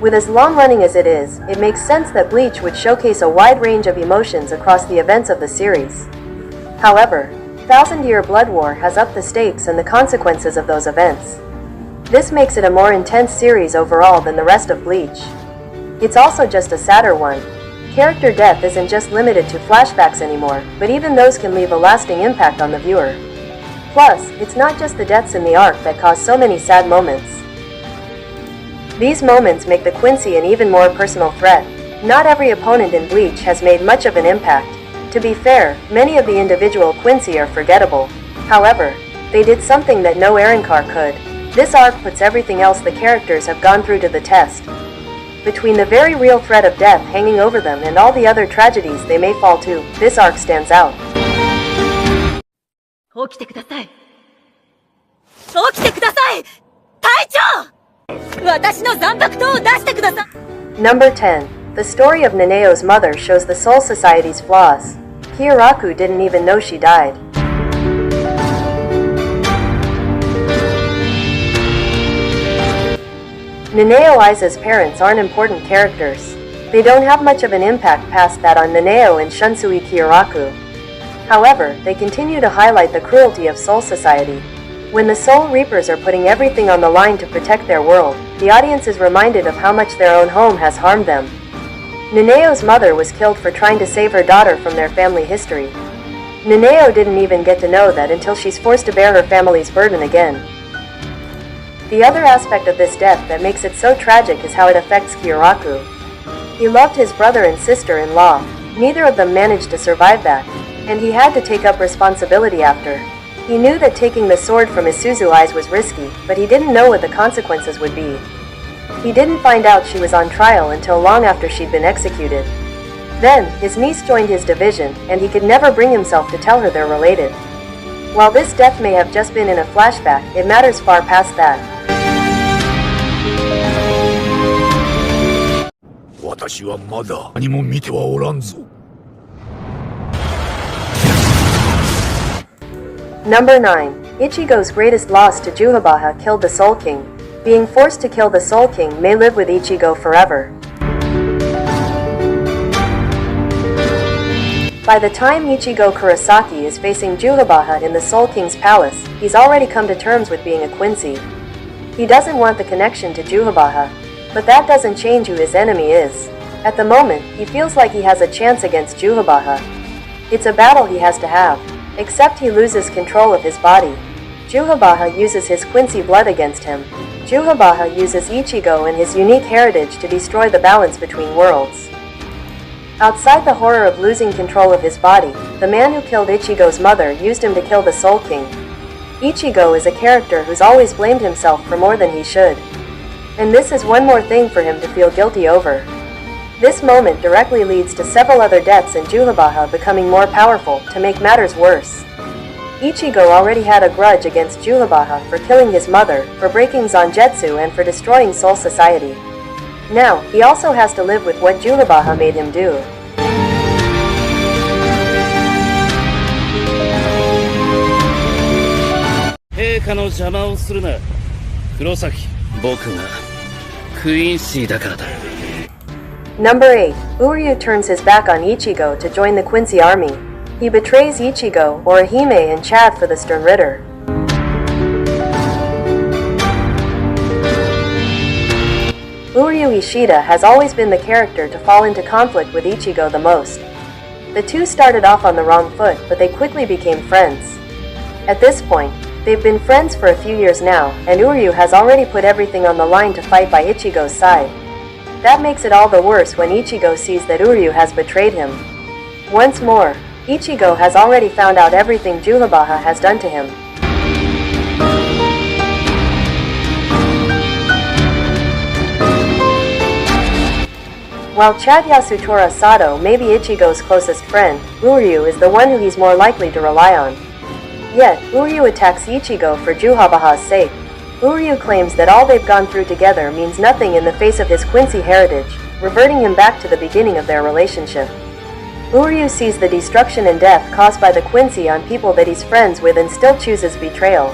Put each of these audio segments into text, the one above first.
With as long running as it is, it makes sense that Bleach would showcase a wide range of emotions across the events of the series. However, Thousand Year Blood War has upped the stakes and the consequences of those events. This makes it a more intense series overall than the rest of Bleach. It's also just a sadder one. Character death isn't just limited to flashbacks anymore, but even those can leave a lasting impact on the viewer. Plus, it's not just the deaths in the arc that cause so many sad moments. These moments make the Quincy an even more personal threat. Not every opponent in Bleach has made much of an impact. To be fair, many of the individual Quincy are forgettable. However, they did something that no Arrancar could. This arc puts everything else the characters have gone through to the test. Between the very real threat of death hanging over them and all the other tragedies they may fall to, this arc stands out. Number 10. The story of Neneo's mother shows the Soul Society's flaws. Kyoraku didn't even know she died. Neneo Aiza's parents aren't important characters. They don't have much of an impact past that on Neneo and Shunsui Kyoraku. However, they continue to highlight the cruelty of Soul Society. When the Soul Reapers are putting everything on the line to protect their world, the audience is reminded of how much their own home has harmed them. Neneo's mother was killed for trying to save her daughter from their family history. Neneo didn't even get to know that until she's forced to bear her family's burden again. The other aspect of this death that makes it so tragic is how it affects Kyoraku. He loved his brother and sister-in-law. Neither of them managed to survive that, and he had to take up responsibility after. He knew that taking the sword from Isuzu Eyes was risky, but he didn't know what the consequences would be. He didn't find out she was on trial until long after she'd been executed. Then, his niece joined his division, and he could never bring himself to tell her they're related. While this death may have just been in a flashback, it matters far past that. Number 9. Ichigo's greatest loss to Juhabaha killed the Soul King. Being forced to kill the Soul King may live with Ichigo forever. By the time Ichigo Kurosaki is facing Juhabaha in the Soul King's palace, he's already come to terms with being a Quincy. He doesn't want the connection to Juhabaha, but that doesn't change who his enemy is. At the moment, he feels like he has a chance against Juhabaha. It's a battle he has to have. Except he loses control of his body. Juhabaha uses his Quincy blood against him. Juhabaha uses Ichigo and his unique heritage to destroy the balance between worlds. Outside the horror of losing control of his body, the man who killed Ichigo's mother used him to kill the Soul King. Ichigo is a character who's always blamed himself for more than he should. And this is one more thing for him to feel guilty over. This moment directly leads to several other deaths and Juhabaha becoming more powerful. To make matters worse, Ichigo already had a grudge against Juhabaha for killing his mother, for breaking Zanjetsu and for destroying Soul Society. Now, he also has to live with what Juhabaha made him do. Number 8. Uryu turns his back on Ichigo to join the Quincy army. He betrays Ichigo, Orihime, and Chad for the Stern Ritter. Uryu Ishida has always been the character to fall into conflict with Ichigo the most. The two started off on the wrong foot, but they quickly became friends. At this point, they've been friends for a few years now, and Uryu has already put everything on the line to fight by Ichigo's side. That makes it all the worse when Ichigo sees that Uryu has betrayed him. Once more, Ichigo has already found out everything Juhabaha has done to him. While Chad Yasutora Sato may be Ichigo's closest friend, Uryu is the one who he's more likely to rely on. Yet, Uryu attacks Ichigo for Juhabaha's sake. Uryu claims that all they've gone through together means nothing in the face of his Quincy heritage, reverting him back to the beginning of their relationship. Uryu sees the destruction and death caused by the Quincy on people that he's friends with and still chooses betrayal.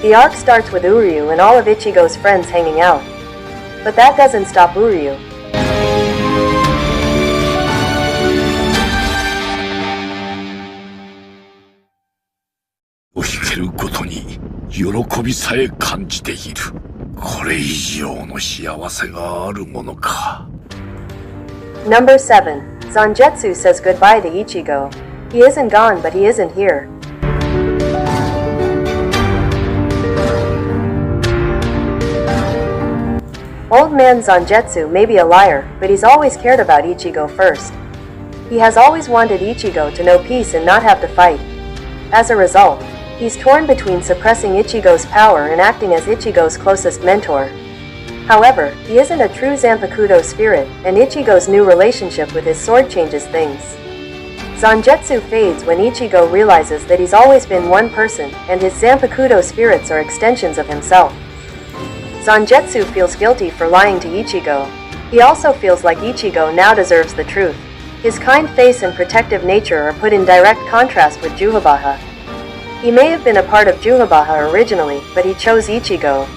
The arc starts with Uryu and all of Ichigo's friends hanging out. But that doesn't stop Uryu. Number 7. Zangetsu says goodbye to Ichigo. He isn't gone, but he isn't here. Old man Zangetsu may be a liar, but he's always cared about Ichigo first. He has always wanted Ichigo to know peace and not have to fight. As a result, he's torn between suppressing Ichigo's power and acting as Ichigo's closest mentor. However, he isn't a true Zanpakuto spirit, and Ichigo's new relationship with his sword changes things. Zangetsu fades when Ichigo realizes that he's always been one person, and his Zanpakuto spirits are extensions of himself. Zangetsu feels guilty for lying to Ichigo. He also feels like Ichigo now deserves the truth. His kind face and protective nature are put in direct contrast with Juhabaha. He may have been a part of Juhabaha originally, but he chose Ichigo.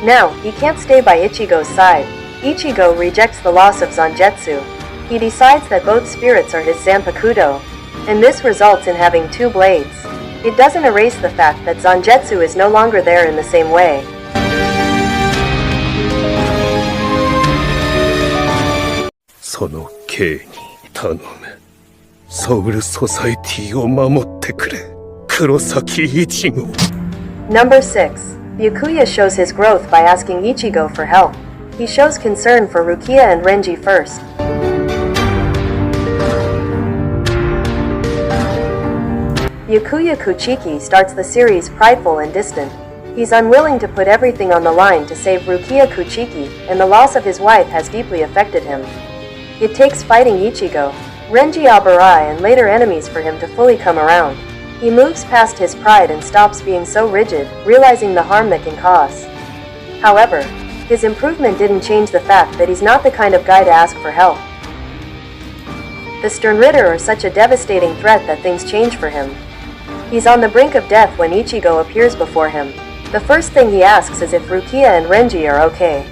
Now, he can't stay by Ichigo's side. Ichigo rejects the loss of Zangetsu. He decides that both spirits are his Zanpakuto, and this results in having two blades. It doesn't erase the fact that Zangetsu is no longer there in the same way. Number 6. Byakuya shows his growth by asking Ichigo for help. He shows concern for Rukia and Renji first. Byakuya Kuchiki starts the series prideful and distant. He's unwilling to put everything on the line to save Rukia Kuchiki, and the loss of his wife has deeply affected him. It takes fighting Ichigo, Renji Abarai and later enemies for him to fully come around. He moves past his pride and stops being so rigid, realizing the harm that can cause. However, his improvement didn't change the fact that he's not the kind of guy to ask for help. The Sternritter are such a devastating threat that things change for him. He's on the brink of death when Ichigo appears before him. The first thing he asks is if Rukia and Renji are okay.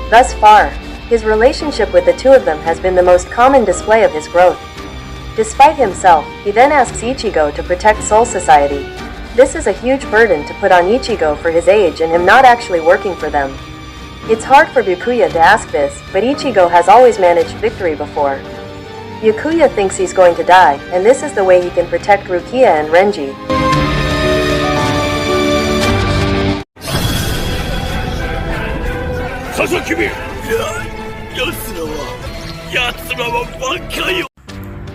Thus far, his relationship with the two of them has been the most common display of his growth. Despite himself, he then asks Ichigo to protect Soul Society. This is a huge burden to put on Ichigo for his age and him not actually working for them. It's hard for Byakuya to ask this, but Ichigo has always managed victory before. Byakuya thinks he's going to die, and this is the way he can protect Rukia and Renji.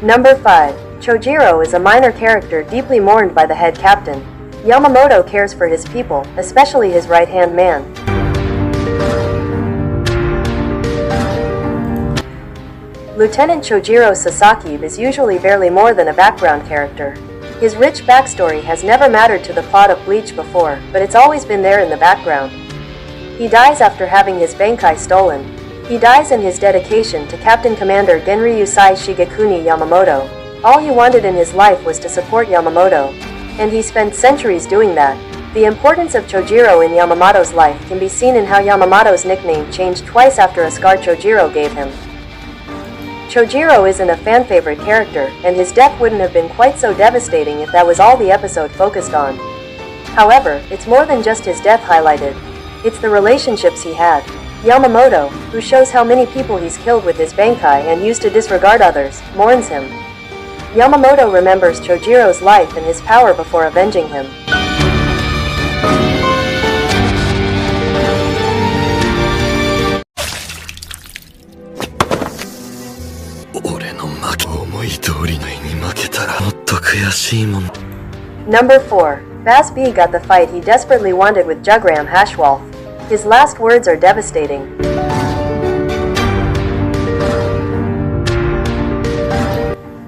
Number 5. Chojiro is a minor character deeply mourned by the head captain. Yamamoto cares for his people, especially his right-hand man. Lieutenant Chojiro Sasaki is usually barely more than a background character. His rich backstory has never mattered to the plot of Bleach before, but it's always been there in the background. He dies after having his Bankai stolen. He dies in his dedication to Captain Commander Genryusai Shigekuni Yamamoto. All he wanted in his life was to support Yamamoto, and he spent centuries doing that. The importance of Chojiro in Yamamoto's life can be seen in how Yamamoto's nickname changed twice after a scar Chojiro gave him. Chojiro isn't a fan-favorite character, and his death wouldn't have been quite so devastating if that was all the episode focused on. However, it's more than just his death highlighted. It's the relationships he had. Yamamoto, who shows how many people he's killed with his Bankai and used to disregard others, mourns him. Yamamoto remembers Chojiro's life and his power before avenging him. Number 4. Baz B got the fight he desperately wanted with Jugram Hashwolf. His last words are devastating.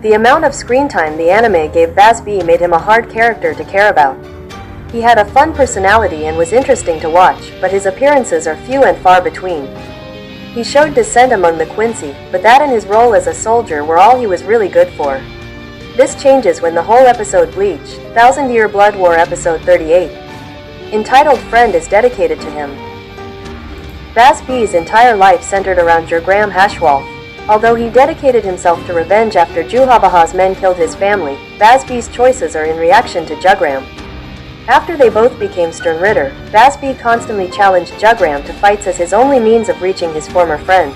The amount of screen time the anime gave Baz B made him a hard character to care about. He had a fun personality and was interesting to watch, but his appearances are few and far between. He showed dissent among the Quincy, but that and his role as a soldier were all he was really good for. This changes when the whole episode Bleach, 1000 Year Blood War episode 38, entitled Friend, is dedicated to him. Baz B's entire life centered around Jurgram Hashwolf. Although he dedicated himself to revenge after Juhabaha's men killed his family, Baz B's choices are in reaction to Jugram. After they both became Stern Ritter, Baz B constantly challenged Jugram to fights as his only means of reaching his former friend.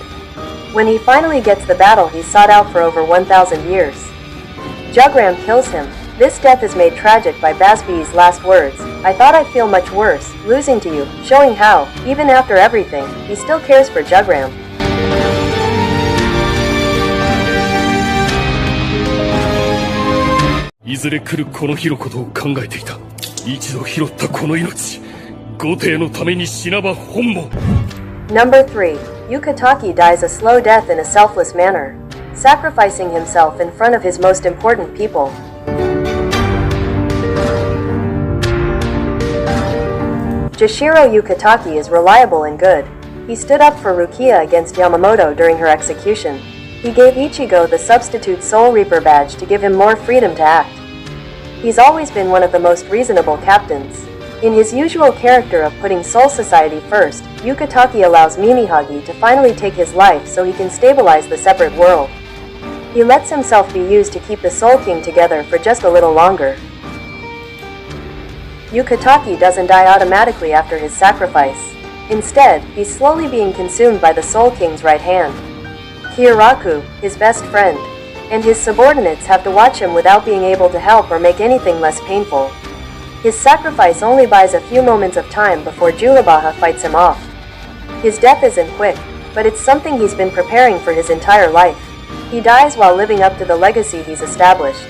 When he finally gets the battle he sought out for over 1,000 years, Jugram kills him. This death is made tragic by Baz B's last words, "I thought I'd feel much worse, losing to you," showing how, even after everything, he still cares for Jugram. Number 3. Yukataki dies a slow death in a selfless manner, sacrificing himself in front of his most important people. Jashiro Yukataki is reliable and good. He stood up for Rukia against Yamamoto during her execution. He gave Ichigo the substitute Soul Reaper badge to give him more freedom to act. He's always been one of the most reasonable captains. In his usual character of putting Soul Society first, Yukataki allows Mimihagi to finally take his life so he can stabilize the separate world. He lets himself be used to keep the Soul King together for just a little longer. Yukataki doesn't die automatically after his sacrifice. Instead, he's slowly being consumed by the Soul King's right hand, Kiyaraku, his best friend, and his subordinates have to watch him without being able to help or make anything less painful. His sacrifice only buys a few moments of time before Juhabaha fights him off. His death isn't quick, but it's something he's been preparing for his entire life. He dies while living up to the legacy he's established.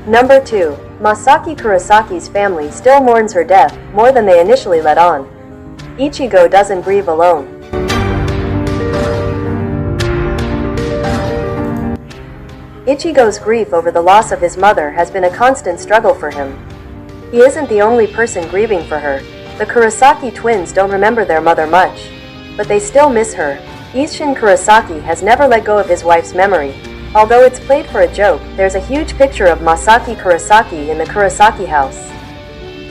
Number 2. Masaki Kurasaki's family still mourns her death, more than they initially let on. Ichigo doesn't grieve alone. Ichigo's grief over the loss of his mother has been a constant struggle for him. He isn't the only person grieving for her. The Kurosaki twins don't remember their mother much, but they still miss her. Isshin Kurosaki has never let go of his wife's memory. Although it's played for a joke, there's a huge picture of Masaki Kurosaki in the Kurosaki house,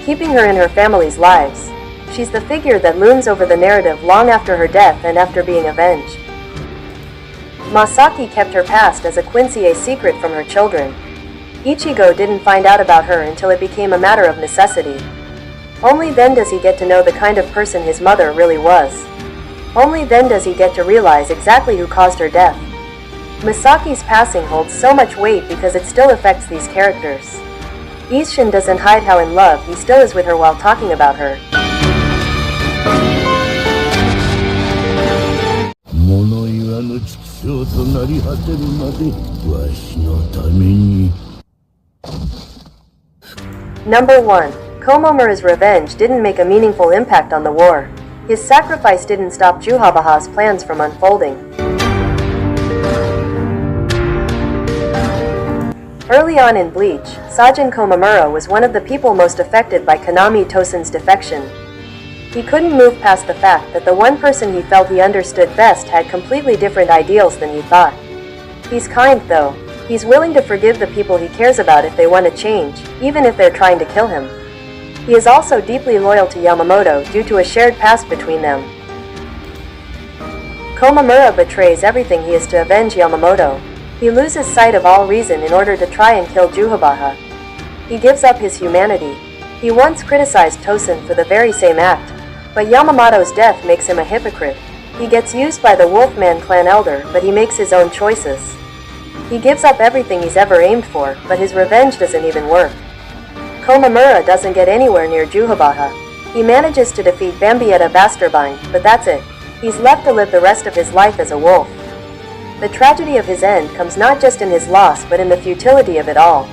keeping her in her family's lives. She's the figure that looms over the narrative long after her death and after being avenged. Masaki kept her past as a Quincy a secret from her children. Ichigo didn't find out about her until it became a matter of necessity. Only then does he get to know the kind of person his mother really was. Only then does he get to realize exactly who caused her death. Masaki's passing holds so much weight because it still affects these characters. Isshin doesn't hide how in love he still is with her while talking about her. Number 1. Komomura's revenge didn't make a meaningful impact on the war. His sacrifice didn't stop Juhabaha's plans from unfolding. Early on in Bleach, Sajin Komamura was one of the people most affected by Kanami Tosen's defection. He couldn't move past the fact that the one person he felt he understood best had completely different ideals than he thought. He's kind though. He's willing to forgive the people he cares about if they want to change, even if they're trying to kill him. He is also deeply loyal to Yamamoto due to a shared past between them. Komamura betrays everything he is to avenge Yamamoto. He loses sight of all reason in order to try and kill Juhabaha. He gives up his humanity. He once criticized Tosen for the very same act, but Yamamoto's death makes him a hypocrite. He gets used by the Wolfman clan elder, but he makes his own choices. He gives up everything he's ever aimed for, but his revenge doesn't even work. Komamura doesn't get anywhere near Juhabaha. He manages to defeat Bambietta Basterbine, but that's it. He's left to live the rest of his life as a wolf. The tragedy of his end comes not just in his loss but in the futility of it all.